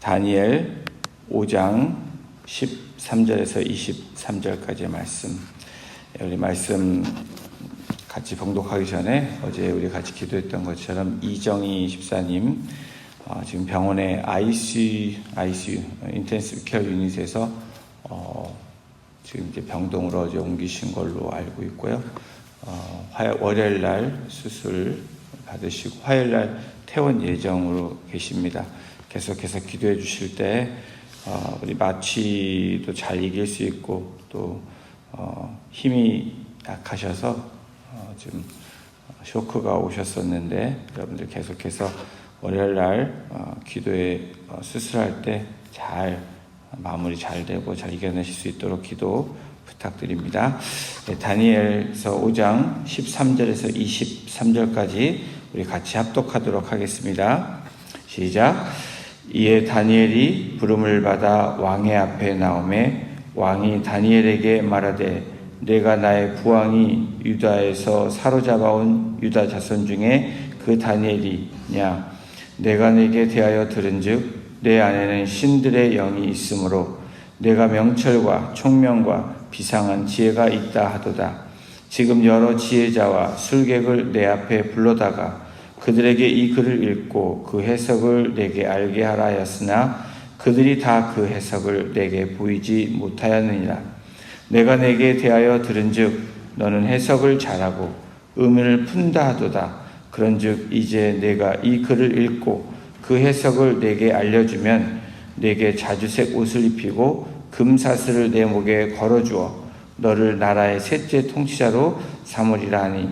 다니엘 5장 13절에서 23절까지의 말씀. 우리 말씀 같이 봉독하기 전에 어제 우리 같이 기도했던 것처럼 이정희 집사님 지금 병원의 ICU 인텐시브 케어 유닛에서 지금 이제 병동으로 어제 옮기신 걸로 알고 있고요. 월요일 날 수술 받으시고 화요일 날 퇴원 예정으로 계십니다. 계속해서 기도해 주실 때 우리 마취도 잘 이길 수 있고 또 힘이 약하셔서 지금 쇼크가 오셨었는데 여러분들 계속해서 월요일 날 기도에 수술할 때 잘 마무리 잘 되고 잘 이겨내실 수 있도록 기도 부탁드립니다. 다니엘서 5장 13절에서 23절까지 우리 같이 합독하도록 하겠습니다. 시작. 이에 다니엘이 부름을 받아 왕의 앞에 나오매 왕이 다니엘에게 말하되 내가 나의 부왕이 유다에서 사로잡아온 유다 자손 중에 그 다니엘이냐. 내가 내게 대하여 들은즉 내 안에는 신들의 영이 있으므로 내가 명철과 총명과 비상한 지혜가 있다 하도다. 지금 여러 지혜자와 술객을 내 앞에 불러다가 그들에게 이 글을 읽고 그 해석을 내게 알게 하라 하였으나 그들이 다 그 해석을 내게 보이지 못하였느니라. 내가 내게 대하여 들은즉 너는 해석을 잘하고 의미를 푼다 하도다. 그런즉 이제 내가 이 글을 읽고 그 해석을 내게 알려주면 내게 자주색 옷을 입히고 금사슬을 내 목에 걸어주어 너를 나라의 셋째 통치자로 삼으리라 하니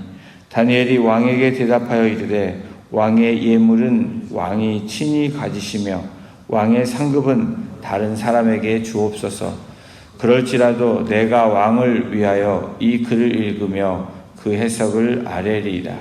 다니엘이 왕에게 대답하여 이르되 왕의 예물은 왕이 친히 가지시며 왕의 상급은 다른 사람에게 주옵소서. 그럴지라도 내가 왕을 위하여 이 글을 읽으며 그 해석을 아뢰리이다.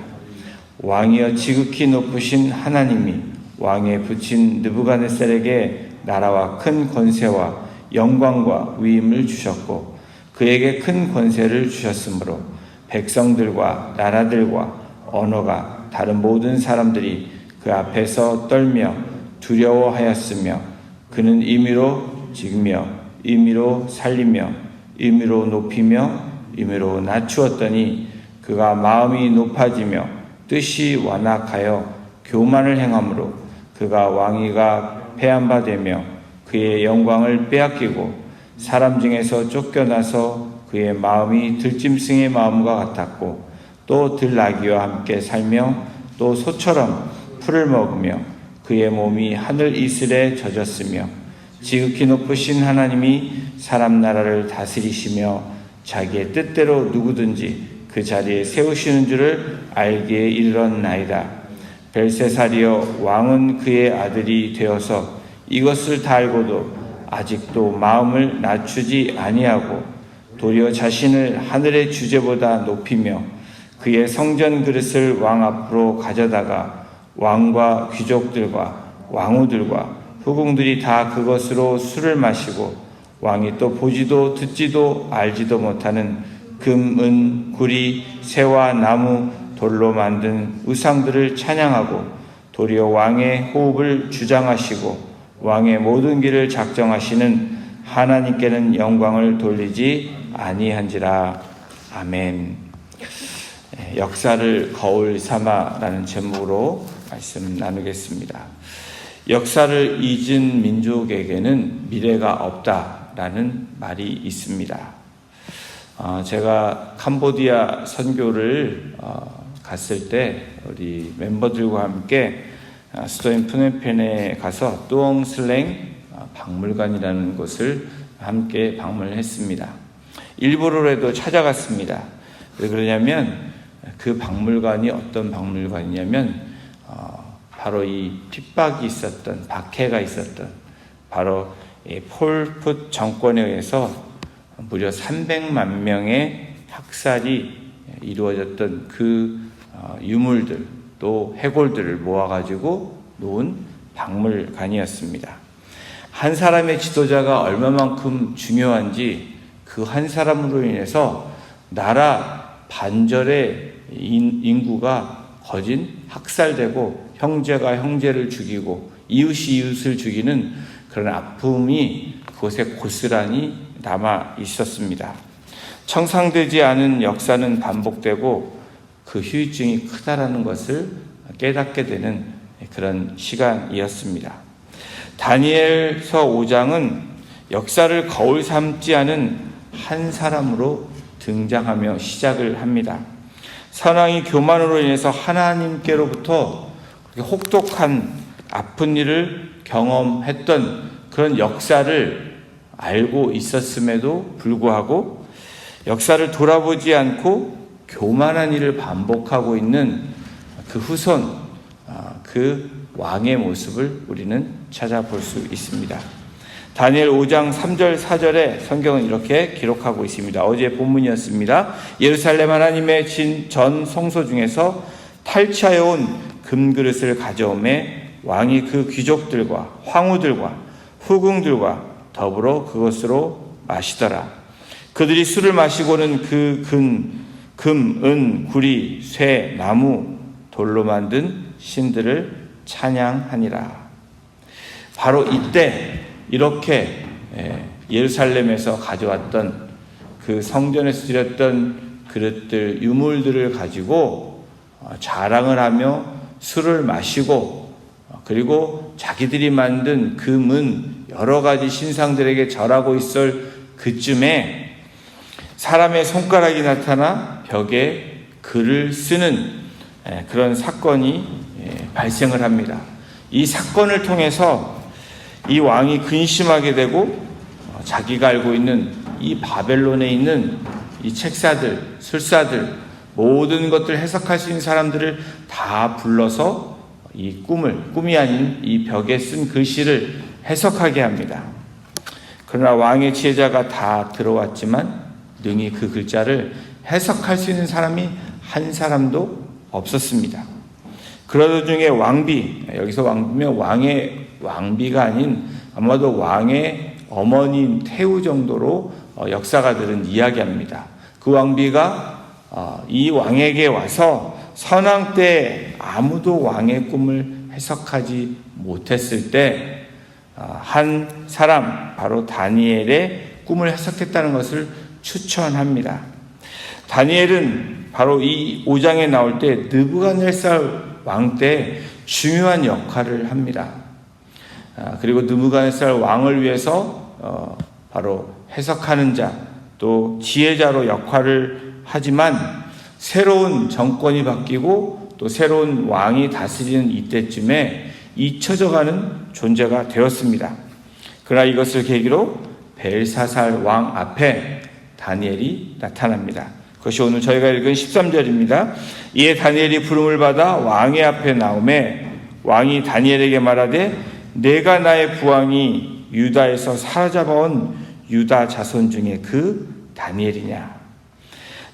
왕이여 지극히 높으신 하나님이 왕에 붙인 느부갓네살에게 나라와 큰 권세와 영광과 위임을 주셨고 그에게 큰 권세를 주셨으므로 백성들과 나라들과 언어가 다른 모든 사람들이 그 앞에서 떨며 두려워하였으며 그는 임의로 지으며 임의로 살리며 임의로 높이며 임의로 낮추었더니 그가 마음이 높아지며 뜻이 완악하여 교만을 행함으로 그가 왕위가 패한바되며 그의 영광을 빼앗기고 사람 중에서 쫓겨나서 그의 마음이 들짐승의 마음과 같았고 또 들나귀와 함께 살며 또 소처럼 풀을 먹으며 그의 몸이 하늘 이슬에 젖었으며 지극히 높으신 하나님이 사람 나라를 다스리시며 자기의 뜻대로 누구든지 그 자리에 세우시는 줄을 알기에 이르렀나이다. 벨세살이여 왕은 그의 아들이 되어서 이것을 다 알고도 아직도 마음을 낮추지 아니하고 도리어 자신을 하늘의 주제보다 높이며 그의 성전 그릇을 왕 앞으로 가져다가 왕과 귀족들과 왕후들과 후궁들이 다 그것으로 술을 마시고 왕이 또 보지도 듣지도 알지도 못하는 금, 은, 구리, 새와 나무, 돌로 만든 우상들을 찬양하고 도리어 왕의 호흡을 주장하시고 왕의 모든 길을 작정하시는 하나님께는 영광을 돌리지 아니한지라. 아멘. 역사를 거울 삼아라는 제목으로 말씀 나누겠습니다. 역사를 잊은 민족에게는 미래가 없다라는 말이 있습니다. 제가 캄보디아 선교를 갔을 때 우리 멤버들과 함께 수도인 프놈펜에 가서 뚜옹슬랭 박물관이라는 곳을 함께 방문했습니다. 일부러라도 찾아갔습니다. 왜 그러냐면 그 박물관이 어떤 박물관이냐면 바로 이 핍박이 있었던 박해가 있었던 바로 폴풋 정권에 의해서 무려 300만 명의 학살이 이루어졌던 그 유물들 또 해골들을 모아가지고 놓은 박물관이었습니다. 한 사람의 지도자가 얼마만큼 중요한지 그 한 사람으로 인해서 나라 반절의 인구가 거진 학살되고 형제가 형제를 죽이고 이웃이 이웃을 죽이는 그런 아픔이 그곳에 고스란히 남아 있었습니다. 청산되지 않은 역사는 반복되고 그 후유증이 크다라는 것을 깨닫게 되는 그런 시간이었습니다. 다니엘서 5장은 역사를 거울 삼지 않은 한 사람으로 등장하며 시작을 합니다. 선왕이 교만으로 인해서 하나님께로부터 혹독한 아픈 일을 경험했던 그런 역사를 알고 있었음에도 불구하고 역사를 돌아보지 않고 교만한 일을 반복하고 있는 그 후손, 그 왕의 모습을 우리는 찾아볼 수 있습니다. 다니엘 5장 3절 4절에 성경은 이렇게 기록하고 있습니다. 어제 본문이었습니다. 예루살렘 하나님의 전 성소 중에서 탈취하여 온 금그릇을 가져오매 왕이 그 귀족들과 황후들과 후궁들과 더불어 그것으로 마시더라. 그들이 술을 마시고는 그 금, 은, 구리, 쇠, 나무, 돌로 만든 신들을 찬양하니라. 바로 이때 이렇게 예루살렘에서 가져왔던 그 성전에서 드렸던 그릇들, 유물들을 가지고 자랑을 하며 술을 마시고, 그리고 자기들이 만든 금은 여러 가지 신상들에게 절하고 있을 그쯤에 사람의 손가락이 나타나 벽에 글을 쓰는 그런 사건이 발생을 합니다. 이 사건을 통해서 이 왕이 근심하게 되고 자기가 알고 있는 이 바벨론에 있는 이 책사들, 술사들, 모든 것들을 해석할 수 있는 사람들을 다 불러서 이 꿈이 아닌 이 벽에 쓴 글씨를 해석하게 합니다. 그러나 왕의 지혜자가 다 들어왔지만 능히 그 글자를 해석할 수 있는 사람이 한 사람도 없었습니다. 그러던 중에 왕비, 여기서 왕비면 왕의 왕비가 아닌 아마도 왕의 어머니인 태우 정도로 역사가들은 이야기합니다. 그 왕비가 이 왕에게 와서 선왕 때 아무도 왕의 꿈을 해석하지 못했을 때 한 사람, 바로 다니엘의 꿈을 해석했다는 것을 추천합니다. 다니엘은 바로 이 5장에 나올 때 느부갓네살 왕 때 중요한 역할을 합니다. 그리고 느부갓네살 왕을 위해서 바로 해석하는 자, 또 지혜자로 역할을 하지만 새로운 정권이 바뀌고 또 새로운 왕이 다스리는 이때쯤에 잊혀져가는 존재가 되었습니다. 그러나 이것을 계기로 벨사살 왕 앞에 다니엘이 나타납니다. 그것이 오늘 저희가 읽은 13절입니다. 이에 다니엘이 부름을 받아 왕의 앞에 나오매 왕이 다니엘에게 말하되 내가 나의 부왕이 유다에서 사로잡아온 유다 자손 중에 그 다니엘이냐.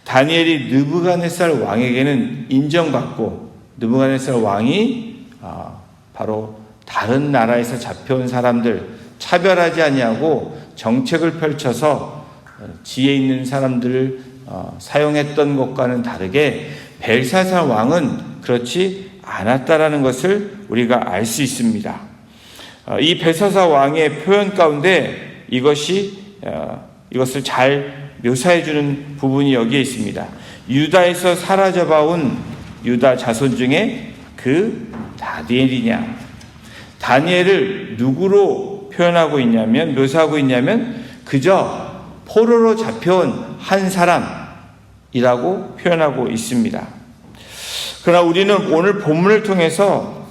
다니엘이 느부갓네살 왕에게는 인정받고 느부갓네살 왕이 바로 다른 나라에서 잡혀온 사람들 차별하지 아니하고 정책을 펼쳐서 지혜 있는 사람들을 사용했던 것과는 다르게 벨사살 왕은 그렇지 않았다라는 것을 우리가 알 수 있습니다. 이 벨사살 왕의 표현 가운데 이것을 잘 묘사해 주는 부분이 여기에 있습니다. 유다에서 사로잡아온 유다 자손 중에 그 다니엘이냐. 다니엘을 누구로 표현하고 있냐면, 묘사하고 있냐면 그저 포로로 잡혀온 한 사람이라고 표현하고 있습니다. 그러나 우리는 오늘 본문을 통해서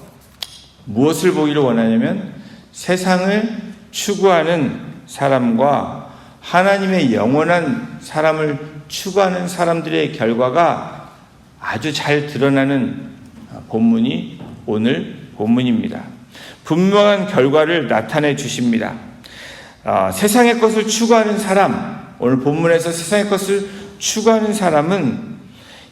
무엇을 보기를 원하냐면 세상을 추구하는 사람과 하나님의 영원한 사람을 추구하는 사람들의 결과가 아주 잘 드러나는 본문이 오늘 본문입니다. 분명한 결과를 나타내 주십니다. 세상의 것을 추구하는 사람, 오늘 본문에서 세상의 것을 추구하는 사람은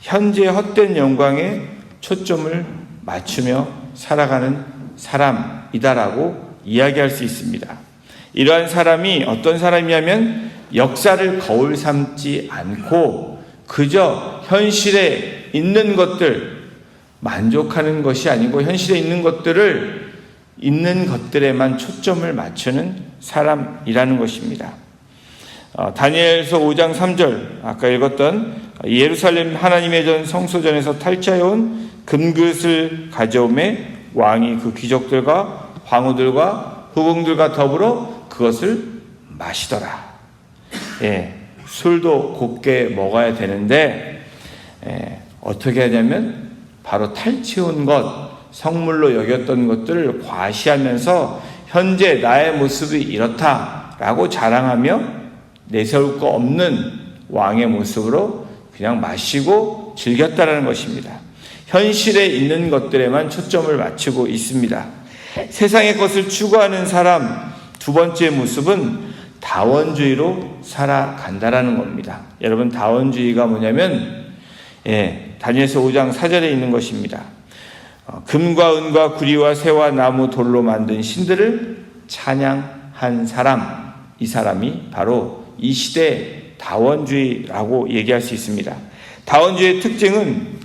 현재의 헛된 영광에 초점을 맞추며 살아가는 사람이다라고 이야기할 수 있습니다. 이러한 사람이 어떤 사람이냐면 역사를 거울 삼지 않고 그저 현실에 있는 것들 만족하는 것이 아니고 현실에 있는 것들을 있는 것들에만 초점을 맞추는 사람이라는 것입니다. 다니엘서 5장 3절 아까 읽었던 예루살렘 하나님의 전 성소전에서 탈취해온 금그릇을 가져오매 왕이 그 귀족들과 황후들과 후궁들과 더불어 그것을 마시더라. 술도 곱게 먹어야 되는데 어떻게 하냐면 바로 탈취해온 것, 성물로 여겼던 것들을 과시하면서 현재 나의 모습이 이렇다라고 자랑하며 내세울 거 없는 왕의 모습으로 그냥 마시고 즐겼다라는 것입니다. 현실에 있는 것들에만 초점을 맞추고 있습니다. 세상의 것을 추구하는 사람 두 번째 모습은 다원주의로 살아간다라는 겁니다. 여러분, 다원주의가 뭐냐면 다니엘서 5장 4절에 있는 것입니다. 금과 은과 구리와 새와 나무 돌로 만든 신들을 찬양한 사람, 이 사람이 바로 이 시대의 다원주의라고 얘기할 수 있습니다. 다원주의의 특징은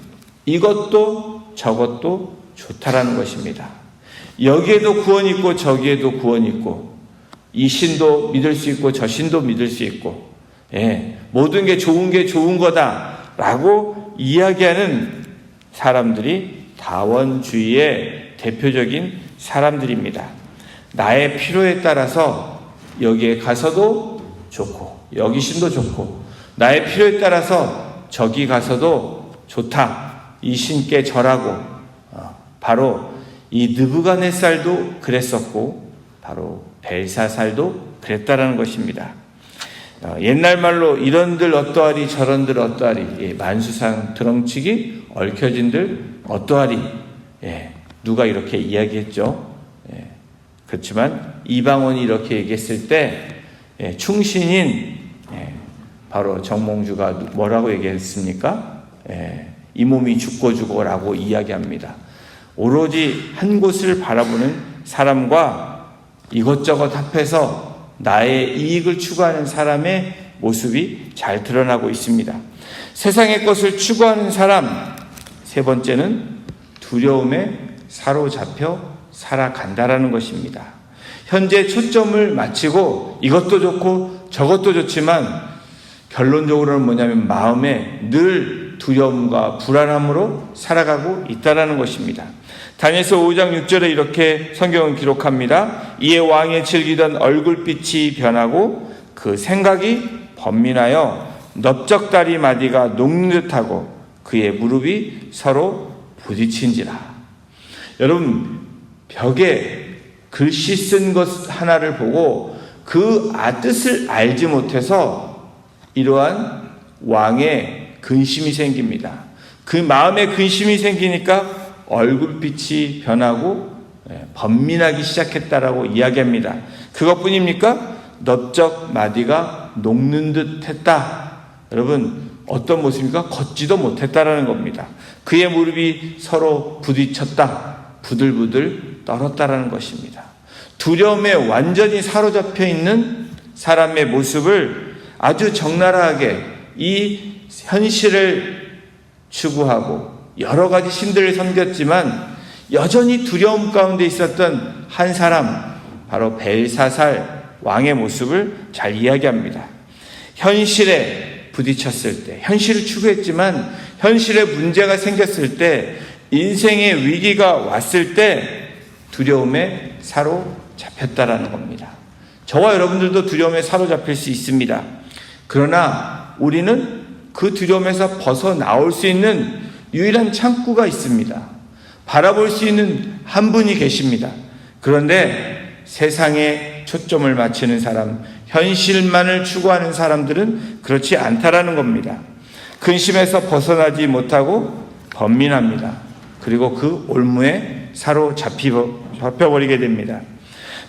이것도 저것도 좋다라는 것입니다. 여기에도 구원이 있고 저기에도 구원이 있고, 이 신도 믿을 수 있고 저 신도 믿을 수 있고, 모든 게 좋은 거다라고 이야기하는 사람들이 다원주의의 대표적인 사람들입니다. 나의 필요에 따라서 여기에 가서도 좋고 여기 신도 좋고, 나의 필요에 따라서 저기 가서도 좋다, 이 신께 절하고, 바로 이 느부갓네살도 그랬었고 바로 벨사살도 그랬다라는 것입니다. 옛날 말로 이런들 어떠하리 저런들 어떠하리, 만수상 드렁치기 얽혀진들 어떠하리, 누가 이렇게 이야기했죠. 그렇지만 이방원이 이렇게 얘기했을 때 충신인 바로 정몽주가 뭐라고 얘기했습니까? 이 몸이 죽고라고 이야기합니다. 오로지 한 곳을 바라보는 사람과 이것저것 합해서 나의 이익을 추구하는 사람의 모습이 잘 드러나고 있습니다. 세상의 것을 추구하는 사람, 세 번째는 두려움에 사로잡혀 살아간다라는 것입니다. 현재 초점을 맞추고 이것도 좋고 저것도 좋지만 결론적으로는 뭐냐면 마음에 늘 두려움과 불안함으로 살아가고 있다는 것입니다. 다니엘서 5장 6절에 이렇게 성경은 기록합니다. 이에 왕이 즐기던 얼굴빛이 변하고 그 생각이 번민하여 넓적다리 마디가 녹는 듯하고 그의 무릎이 서로 부딪힌지라. 여러분, 벽에 글씨 쓴 것 하나를 보고 그 뜻을 알지 못해서 이러한 왕의 근심이 생깁니다. 그 마음에 근심이 생기니까 얼굴빛이 변하고 번민하기 시작했다라고 이야기합니다. 그것뿐입니까? 넓적 마디가 녹는 듯 했다. 여러분, 어떤 모습입니까? 걷지도 못했다라는 겁니다. 그의 무릎이 서로 부딪혔다. 부들부들 떨었다라는 것입니다. 두려움에 완전히 사로잡혀 있는 사람의 모습을 아주 적나라하게 이 현실을 추구하고 여러 가지 신들을 섬겼지만 여전히 두려움 가운데 있었던 한 사람, 바로 벨사살 왕의 모습을 잘 이야기합니다. 현실에 부딪혔을 때, 현실을 추구했지만 현실에 문제가 생겼을 때, 인생의 위기가 왔을 때 두려움에 사로잡혔다라는 겁니다. 저와 여러분들도 두려움에 사로잡힐 수 있습니다. 그러나 우리는 그 두려움에서 벗어나올 수 있는 유일한 창구가 있습니다. 바라볼 수 있는 한 분이 계십니다. 그런데 세상에 초점을 맞추는 사람, 현실만을 추구하는 사람들은 그렇지 않다라는 겁니다. 근심에서 벗어나지 못하고 번민합니다. 그리고 그 올무에 사로잡혀버리게 됩니다.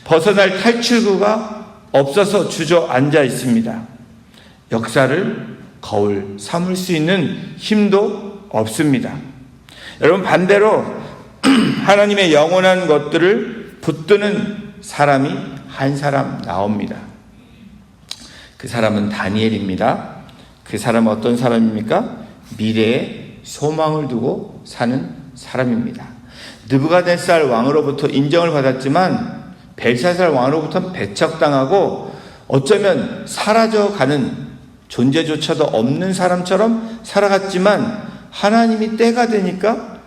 벗어날 탈출구가 없어서 주저앉아 있습니다. 역사를 거울 삼을 수 있는 힘도 없습니다. 여러분, 반대로 하나님의 영원한 것들을 붙드는 사람이 한 사람 나옵니다. 그 사람은 다니엘입니다. 그 사람은 어떤 사람입니까? 미래에 소망을 두고 사는 사람입니다. 느부갓네살 왕으로부터 인정을 받았지만 벨사살 왕으로부터 배척당하고 어쩌면 사라져가는 존재조차도 없는 사람처럼 살아갔지만 하나님이 때가 되니까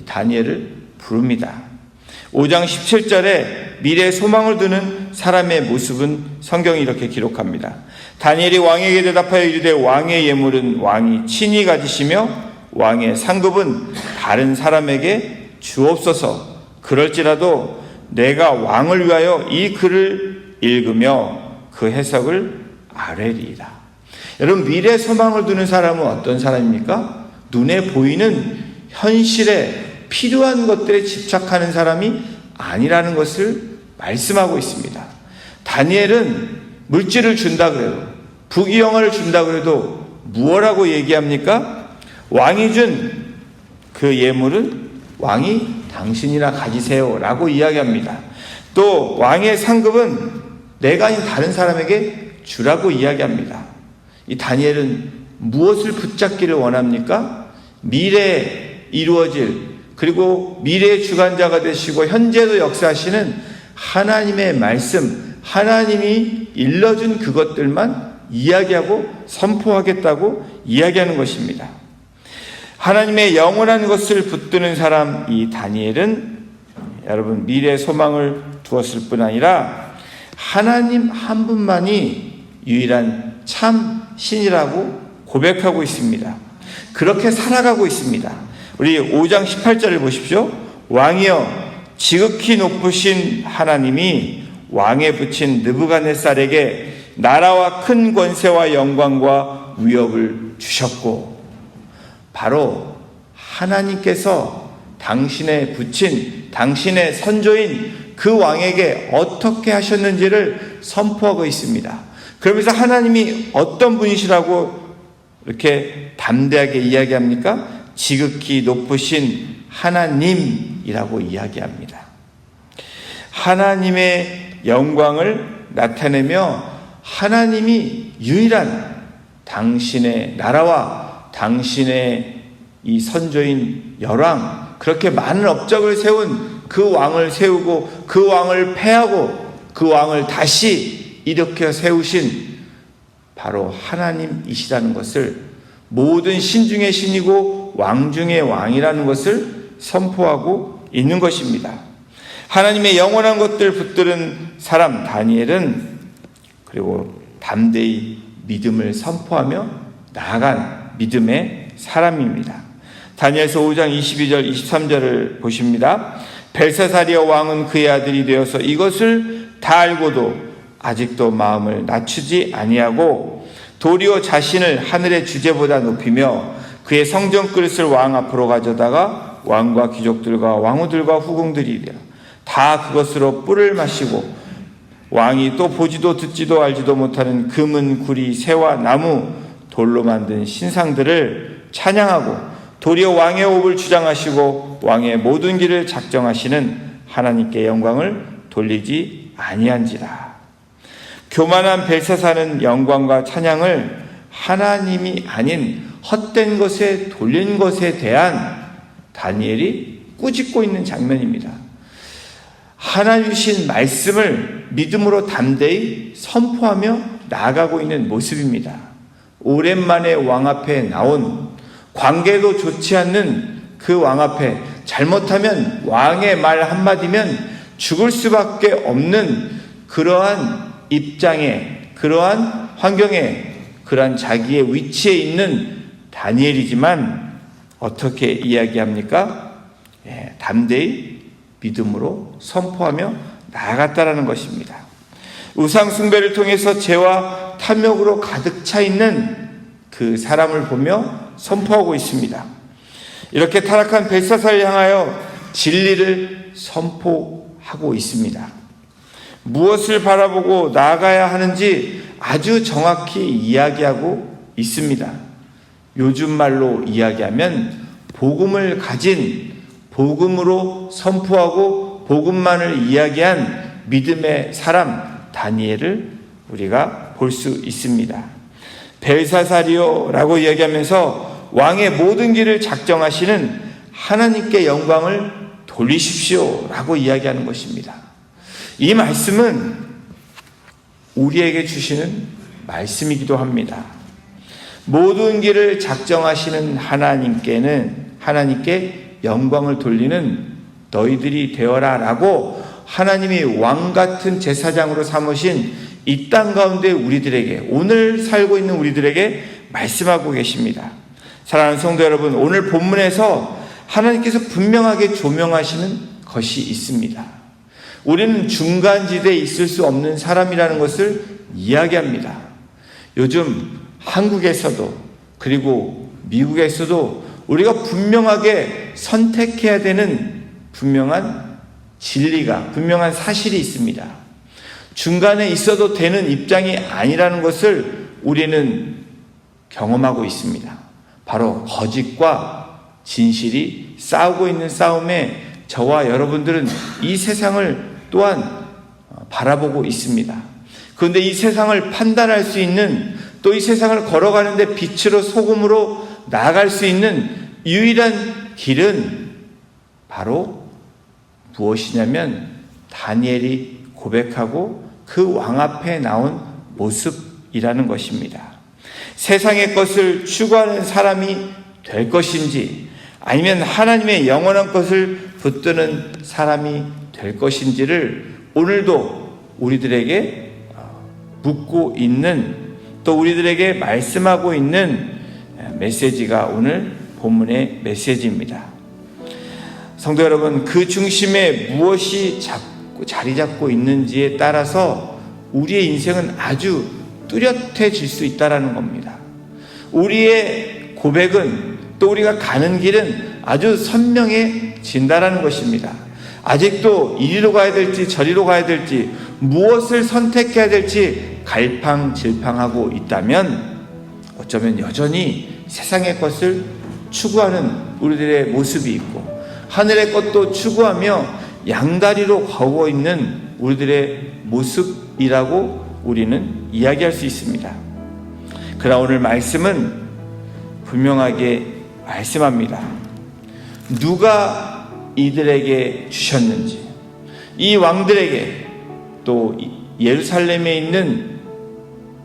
다니엘을 부릅니다. 5장 17절에 미래의 소망을 두는 사람의 모습은 성경이 이렇게 기록합니다. 다니엘이 왕에게 대답하여 이르되 왕의 예물은 왕이 친히 가지시며 왕의 상급은 다른 사람에게 주옵소서. 그럴지라도 내가 왕을 위하여 이 글을 읽으며 그 해석을 아뢰리이다. 여러분, 미래 소망을 두는 사람은 어떤 사람입니까? 눈에 보이는 현실에 필요한 것들에 집착하는 사람이 아니라는 것을 말씀하고 있습니다. 다니엘은 물질을 준다 그래도, 부귀영화를 준다 그래도 무엇라고 얘기합니까? 왕이 준 그 예물은 왕이 당신이나 가지세요 라고 이야기합니다. 또 왕의 상급은 내가 아닌 다른 사람에게 주라고 이야기합니다. 이 다니엘은 무엇을 붙잡기를 원합니까? 미래에 이루어질, 그리고 미래의 주관자가 되시고 현재도 역사하시는 하나님의 말씀, 하나님이 일러준 그것들만 이야기하고 선포하겠다고 이야기하는 것입니다. 하나님의 영원한 것을 붙드는 사람 이 다니엘은 여러분 미래의 소망을 두었을 뿐 아니라 하나님 한 분만이 유일한 참 신이라고 고백하고 있습니다. 그렇게 살아가고 있습니다. 우리 5장 18절을 보십시오. 왕이여 지극히 높으신 하나님이 왕에 붙인 느부갓네살에게 나라와 큰 권세와 영광과 위협을 주셨고, 바로 하나님께서 당신의 붙인 당신의 선조인 그 왕에게 어떻게 하셨는지를 선포하고 있습니다. 그러면서 하나님이 어떤 분이시라고 이렇게 담대하게 이야기합니까? 지극히 높으신 하나님이라고 이야기합니다. 하나님의 영광을 나타내며 하나님이 유일한 당신의 나라와 당신의 이 선조인 열왕, 그렇게 많은 업적을 세운 그 왕을 세우고 그 왕을 패하고 그 왕을 다시 일으켜 세우신 바로 하나님이시라는 것을, 모든 신 중의 신이고 왕 중의 왕이라는 것을 선포하고 있는 것입니다. 하나님의 영원한 것들 붙들은 사람 다니엘은 그리고 담대히 믿음을 선포하며 나아간 믿음의 사람입니다. 다니엘서 5장 22절 23절을 보십니다. 벨사사리아 왕은 그의 아들이 되어서 이것을 다 알고도 아직도 마음을 낮추지 아니하고 도리어 자신을 하늘의 주제보다 높이며 그의 성전 그릇을 왕 앞으로 가져다가 왕과 귀족들과 왕후들과 후궁들이 다 그것으로 뿔을 마시고 왕이 또 보지도 듣지도 알지도 못하는 금은 구리 새와 나무 돌로 만든 신상들을 찬양하고 도리어 왕의 옵을 주장하시고 왕의 모든 길을 작정하시는 하나님께 영광을 돌리지 아니한지라. 교만한 벨사사는 영광과 찬양을 하나님이 아닌 헛된 것에 돌린 것에 대한 다니엘이 꾸짖고 있는 장면입니다. 하나님 주신 말씀을 믿음으로 담대히 선포하며 나아가고 있는 모습입니다. 오랜만에 왕 앞에 나온, 관계도 좋지 않는 그 왕 앞에 잘못하면 왕의 말 한마디면 죽을 수밖에 없는 그러한 입장에, 그러한 환경에, 그러한 자기의 위치에 있는 다니엘이지만 어떻게 이야기합니까? 담대히 믿음으로 선포하며 나아갔다라는 것입니다. 우상 숭배를 통해서 죄와 탐욕으로 가득 차 있는 그 사람을 보며 선포하고 있습니다. 이렇게 타락한 벨사사를 향하여 진리를 선포하고 있습니다. 무엇을 바라보고 나아가야 하는지 아주 정확히 이야기하고 있습니다. 요즘 말로 이야기하면 복음을 가진, 복음으로 선포하고 복음만을 이야기한 믿음의 사람 다니엘을 우리가 볼 수 있습니다. 벨사사리오라고 이야기하면서 왕의 모든 길을 작정하시는 하나님께 영광을 돌리십시오라고 이야기하는 것입니다. 이 말씀은 우리에게 주시는 말씀이기도 합니다. 모든 길을 작정하시는 하나님께 영광을 돌리는 너희들이 되어라 라고 하나님이 왕같은 제사장으로 삼으신 이 땅 가운데 우리들에게, 오늘 살고 있는 우리들에게 말씀하고 계십니다. 사랑하는 성도 여러분, 오늘 본문에서 하나님께서 분명하게 조명하시는 것이 있습니다. 우리는 중간지대에 있을 수 없는 사람이라는 것을 이야기합니다. 요즘 한국에서도 그리고 미국에서도 우리가 분명하게 선택해야 되는 분명한 진리가, 분명한 사실이 있습니다. 중간에 있어도 되는 입장이 아니라는 것을 우리는 경험하고 있습니다. 바로 거짓과 진실이 싸우고 있는 싸움에 저와 여러분들은 이 세상을 또한 바라보고 있습니다. 그런데 이 세상을 판단할 수 있는, 또 이 세상을 걸어가는데 빛으로 소금으로 나아갈 수 있는 유일한 길은 바로 무엇이냐면 다니엘이 고백하고 그 왕 앞에 나온 모습이라는 것입니다. 세상의 것을 추구하는 사람이 될 것인지, 아니면 하나님의 영원한 것을 붙드는 사람이 될 것인지를 오늘도 우리들에게 묻고 있는, 또 우리들에게 말씀하고 있는 메시지가 오늘 본문의 메시지입니다. 성도 여러분, 그 중심에 무엇이 자리 잡고 있는지에 따라서 우리의 인생은 아주 뚜렷해질 수 있다는 겁니다. 우리의 고백은, 또 우리가 가는 길은 아주 선명해진다는 것입니다. 아직도 이리로 가야 될지 저리로 가야 될지, 무엇을 선택해야 될지 갈팡질팡하고 있다면 어쩌면 여전히 세상의 것을 추구하는 우리들의 모습이 있고, 하늘의 것도 추구하며 양다리로 걷고 있는 우리들의 모습이라고 우리는 이야기할 수 있습니다. 그러나 오늘 말씀은 분명하게 말씀합니다. 누가 이들에게 주셨는지, 이 왕들에게, 또 예루살렘에 있는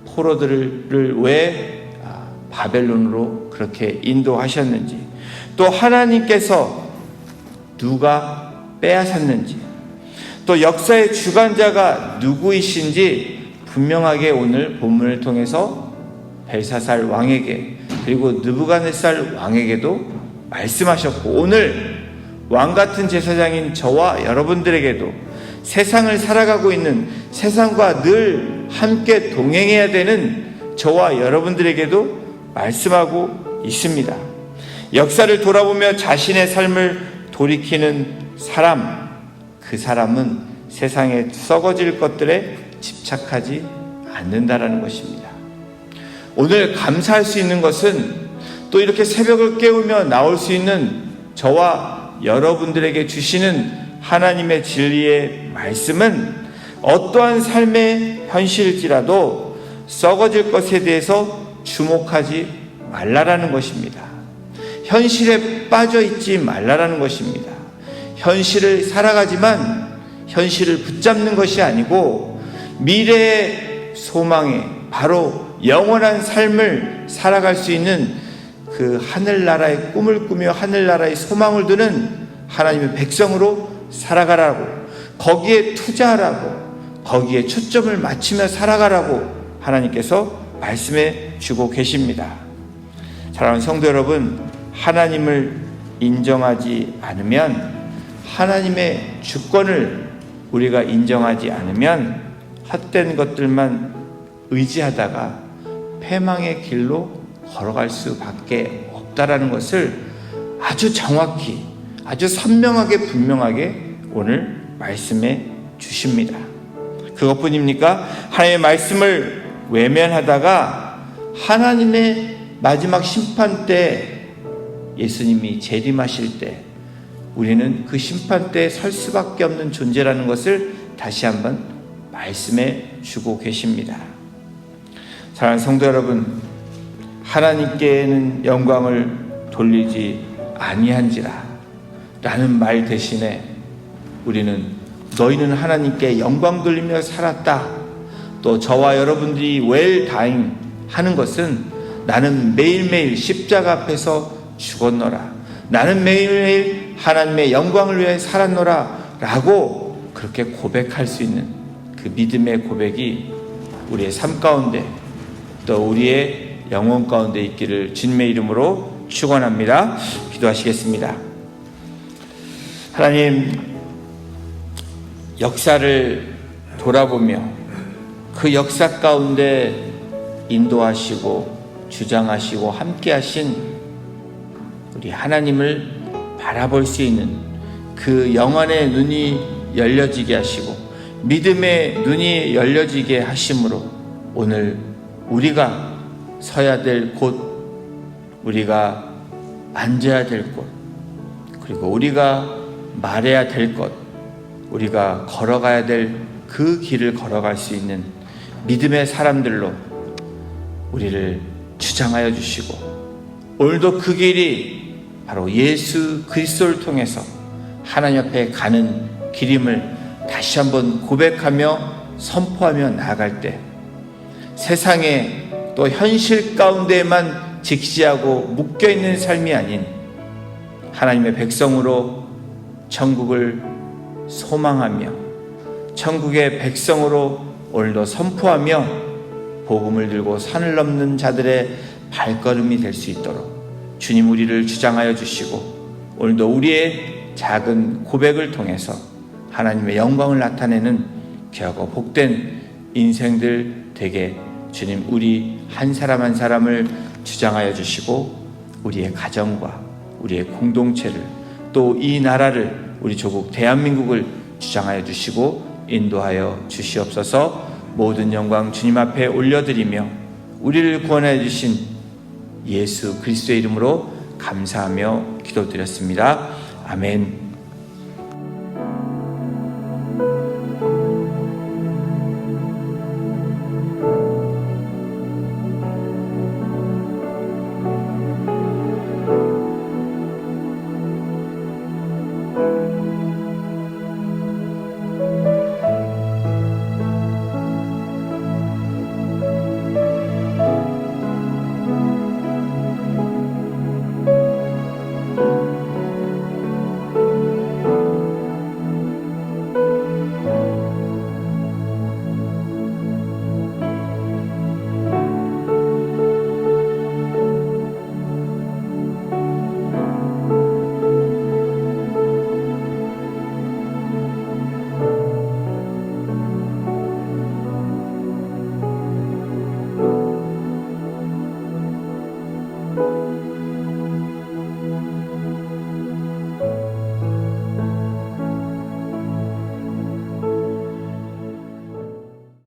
포로들을 왜 바벨론으로 그렇게 인도하셨는지, 또 하나님께서 누가 빼앗았는지, 또 역사의 주관자가 누구이신지 분명하게 오늘 본문을 통해서 벨사살 왕에게, 그리고 느부갓네살 왕에게도 말씀하셨고, 오늘 왕같은 제사장인 저와 여러분들에게도 세상을 살아가고 있는, 세상과 늘 함께 동행해야 되는 저와 여러분들에게도 말씀하고 있습니다. 역사를 돌아보며 자신의 삶을 돌이키는 사람, 그 사람은 세상에 썩어질 것들에 집착하지 않는다라는 것입니다. 오늘 감사할 수 있는 것은, 또 이렇게 새벽을 깨우며 나올 수 있는 저와 여러분들에게 주시는 하나님의 진리의 말씀은 어떠한 삶의 현실일지라도 썩어질 것에 대해서 주목하지 말라라는 것입니다. 현실에 빠져 있지 말라라는 것입니다. 현실을 살아가지만 현실을 붙잡는 것이 아니고 미래의 소망에, 바로 영원한 삶을 살아갈 수 있는 그 하늘나라의 꿈을 꾸며 하늘나라의 소망을 두는 하나님의 백성으로 살아가라고, 거기에 투자하라고, 거기에 초점을 맞추며 살아가라고 하나님께서 말씀해 주고 계십니다. 사랑하는 성도 여러분, 하나님을 인정하지 않으면, 하나님의 주권을 우리가 인정하지 않으면 헛된 것들만 의지하다가 패망의 길로 걸어갈 수밖에 없다라는 것을 아주 정확히, 아주 선명하게 분명하게 오늘 말씀해 주십니다. 그것뿐입니까? 하나님의 말씀을 외면하다가 하나님의 마지막 심판 때, 예수님이 재림하실 때 우리는 그 심판 때에 설 수밖에 없는 존재라는 것을 다시 한번 말씀해 주고 계십니다. 사랑하는 성도 여러분, 하나님께는 영광을 돌리지 아니한지라, 라는 말 대신에 우리는 너희는 하나님께 영광 돌리며 살았다. 또 저와 여러분들이 웰다잉 하는 것은 나는 매일매일 십자가 앞에서 죽었노라. 나는 매일매일 하나님의 영광을 위해 살았노라. 라고 그렇게 고백할 수 있는 그 믿음의 고백이 우리의 삶 가운데 또 우리의 영혼 가운데 있기를 주님의 이름으로 축원합니다. 기도하시겠습니다. 하나님, 역사를 돌아보며 그 역사 가운데 인도하시고 주장하시고 함께하신 우리 하나님을 바라볼 수 있는 그 영안의 눈이 열려지게 하시고 믿음의 눈이 열려지게 하심으로 오늘 우리가 서야 될 곳, 우리가 앉아야 될 곳, 그리고 우리가 말해야 될 것, 우리가 걸어가야 될 그 길을 걸어갈 수 있는 믿음의 사람들로 우리를 주장하여 주시고 오늘도 그 길이 바로 예수 그리스도를 통해서 하나님 앞에 가는 길임을 다시 한번 고백하며 선포하며 나아갈 때 세상에 또 현실 가운데만 직시하고 묶여있는 삶이 아닌 하나님의 백성으로 천국을 소망하며 천국의 백성으로 오늘도 선포하며 복음을 들고 산을 넘는 자들의 발걸음이 될 수 있도록 주님 우리를 주장하여 주시고 오늘도 우리의 작은 고백을 통해서 하나님의 영광을 나타내는 귀하고 복된 인생들 되게 주님 우리 한 사람 한 사람을 주장하여 주시고 우리의 가정과 우리의 공동체를 또 이 나라를 우리 조국 대한민국을 주장하여 주시고 인도하여 주시옵소서. 모든 영광 주님 앞에 올려드리며 우리를 구원하여 주신 예수 그리스도의 이름으로 감사하며 기도드렸습니다. 아멘.